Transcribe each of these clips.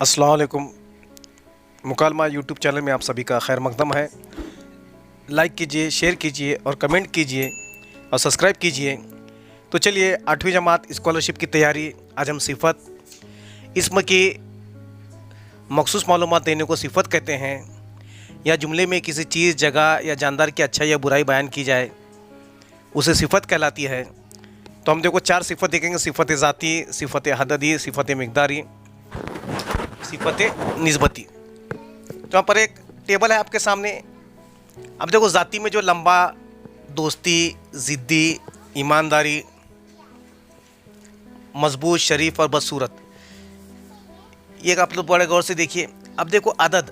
अस्सलाम वालेकुम। मुकालमा YouTube channel में आप सभी का खैर मकदम है। लाइक कीजिए, शेयर कीजिए और कमेंट कीजिए और सब्सक्राइब कीजिए। तो चलिए 8वीं जमात स्कॉलरशिप की तैयारी। आज हम सिफ़त इसम की मखसूस मालूमात देने को सिफ़त कहते हैं, या जुमले में किसी चीज़, जगह या जानदार की अच्छाई या बुराई बयान की जाए उसे सिफ़त कहलाती है। तो हम देखो 4 सिफ़त देखेंगे: सिफ़त ज़ाती, सिफ़त हददी, सिफ़त मिक़दारी, सिफ़त निस्बती। तो यहाँ पर एक टेबल है आपके सामने। अब देखो ज़ाती में जो लंबा, दोस्ती, ज़िद्दी, ईमानदारी, मजबूत, शरीफ और बदसूरत, ये आप लोग बड़े गौर से देखिए। अब देखो अदद,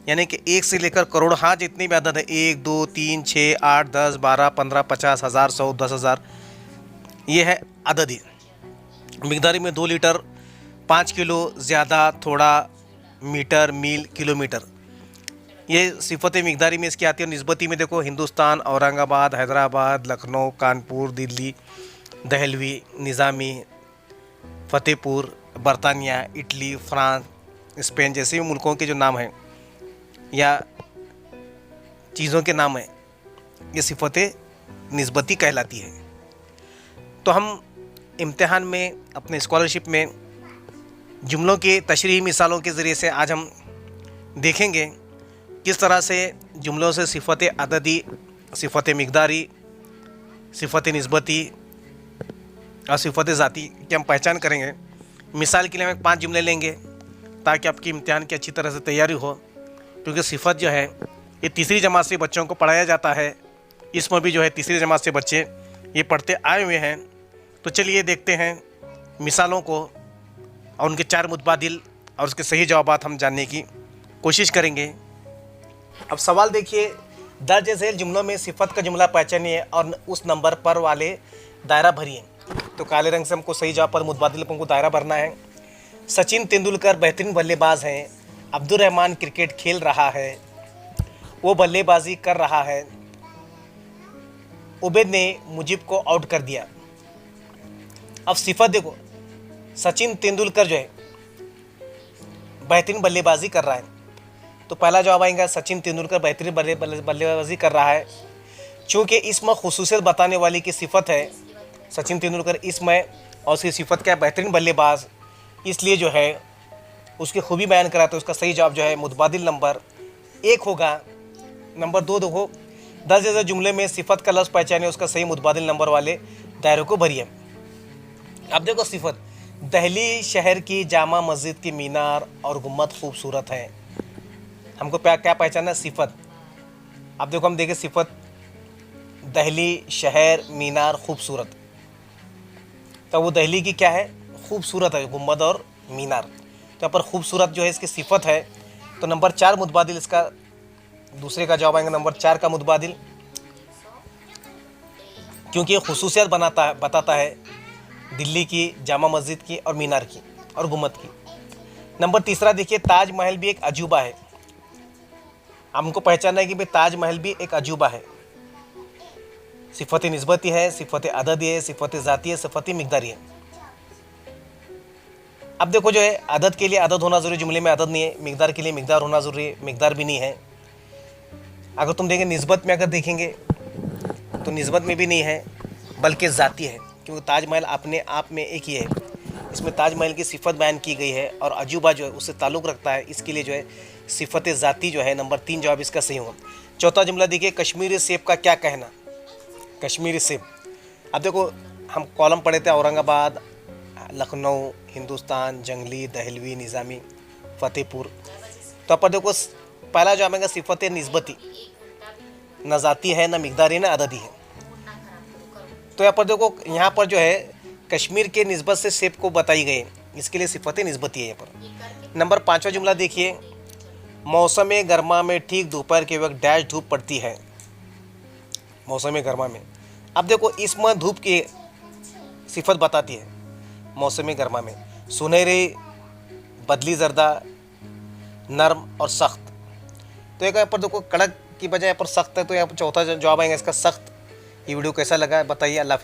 यानी कि 1 से लेकर करोड़, हाँ जितनी भी अदद है, 1 2 3 6 8 10 12 15 50 हज़ार, 100 10,000, ये है अददी। मिक़दारी में 2 लीटर, 5 किलो, ज़्यादा, थोड़ा, मीटर, मील, किलोमीटर, ये सिफ़त मिक़दारी में इसकी आती है। और निस्बती में देखो हिंदुस्तान, औरंगाबाद, हैदराबाद, लखनऊ, कानपुर, दिल्ली, दहलवी, निज़ामी, फ़तेहपुर, बरतानिया, इटली, फ्रांस, स्पेन जैसे भी मुल्कों के जो नाम हैं या चीज़ों के नाम हैं, ये सिफ़त निस्बती कहलाती है। तो हम इम्तिहान में, अपने स्कॉलरशिप में जुमलों के तशरीही मिसालों के ज़रिए से आज हम देखेंगे किस तरह से जुमलों से सिफ़त अददी, सिफ़त मिक़दारी, सिफ़त निस्बती और सिफ़त ज़ाती की हम पहचान करेंगे। मिसाल के लिए हम 5 जुमले लेंगे ताकि आपकी इम्तिहान की अच्छी तरह से तैयारी हो, क्योंकि सिफ़त जो है ये तीसरी जमात से बच्चों को पढ़ाया जाता है। इसमें भी जो है तीसरी जमात से बच्चे ये पढ़ते आए हुए हैं। तो चलिए देखते हैं मिसालों को और उनके 4 मुतबादिल और उसके सही जवाबात हम जानने की कोशिश करेंगे। अब सवाल देखिए, दर्ज झेल जुमलों में सिफ़त का जुमला पहचानिए और उस नंबर पर वाले दायरा भरिए। तो काले रंग से हमको सही जवाब पर मुतबादिल को दायरा भरना है। सचिन तेंदुलकर बेहतरीन बल्लेबाज हैं। अब्दुल रहमान क्रिकेट खेल रहा है, वो बल्लेबाजी कर रहा है। उबैद ने मुजीब को आउट कर दिया। अब सिफ़त देखो, सचिन तेंदुलकर जो है बेहतरीन बल्लेबाजी कर रहा है, तो पहला जवाब आएगा सचिन तेंदुलकर बेहतरीन बल्लेबाजी कर रहा है। चूँकि इसमें खुसूसियत बताने वाली की सिफ़त है, सचिन तेंदुलकर इसमें, और उसकी सिफ़त क्या है, बेहतरीन बल्लेबाज, इसलिए जो है उसकी खूबी बयान करा। तो उसका सही जवाब जो है मुतबादिल नंबर 1 होगा। नंबर 2 देखो, दर्ज झेल जुमले में सिफ़त का लफ्ज़ पहचाने, उसका सही मुतबादिल नंबर वाले दायरे को भरिए। अब देखो सिफ़त, दिल्ली शहर की जामा मस्जिद की मीनार और गुम्बद खूबसूरत हैं। हमको क्या पहचानना है, सिफ़त। अब देखो हम देखें सिफ़त, दिल्ली शहर, मीनार, खूबसूरत, तो वो दिल्ली की क्या है, खूबसूरत है, गुम्बद और मीनार। तो यहाँ पर खूबसूरत जो है इसकी सिफ़त है। तो नंबर 4 मुतबादिल इसका, दूसरे का जवाब आएगा नंबर 4 का मुतबादिल, क्योंकि ये खुसूसियत बताता है दिल्ली की, जामा मस्जिद की और मीनार की और गुम्बद की। नंबर तीसरा देखिए, ताजमहल भी एक अजूबा है। हमको पहचानना है कि भाई ताजमहल भी एक अजूबा है। सिफ़त निस्बती है, सिफ़त अददी है, सिफ़त ज़ाती है, सिफ़त मिक़दारी है। अब देखो जो है, अदद के लिए अदद होना ज़रूरी, जुमले में अदद नहीं है। मिक़दार के लिए मिक़दार होना ज़रूरी है, मिक़दार भी नहीं है। अगर तुम देखें निस्बत में, अगर देखेंगे तो निस्बत में भी नहीं है, बल्कि ज़ाती है, क्योंकि ताजमहल अपने आप में एक ही है। इसमें ताजमहल की सिफ़त बयान की गई है और अजूबा जो है उससे ताल्लुक़ रखता है, इसके लिए जो है सिफ़त ज़ाती जो है नंबर 3 जवाब इसका सही होगा। चौथा जुमला देखिए, कश्मीरी सेब का क्या कहना। कश्मीरी सेब, अब देखो हम कॉलम पढ़े थे, औरंगाबाद, लखनऊ, हिंदुस्तान, जंगली, दहलवी, निज़ामी, फ़तेहपुर। तो पर देखो पहला जवाब आएगा सिफ़त निस्बती, न ज़ाती है, न मिक़दारी, न अददी है। तो यहाँ पर देखो, यहाँ पर जो है कश्मीर के निस्बत से सेब को बताई गई, इसके लिए सिफ़त निस्बती है यहाँ पर। नंबर 5वां जुमला देखिए, मौसम गर्मा में ठीक दोपहर के वक्त डैश धूप पड़ती है। मौसम गर्मा में, अब देखो इसमें धूप की सिफ़त बताती है। मौसम गर्मा में सुनहरी, बदली जर्दा, नरम और सख्त। तो यहाँ पर देखो कड़क की बजाय यहाँ पर सख्त है, तो यहाँ पर चौथा जवाब आएगा इसका सख्त। ये वीडियो कैसा लगा बताइए। अल्लाह हाफ़िज़।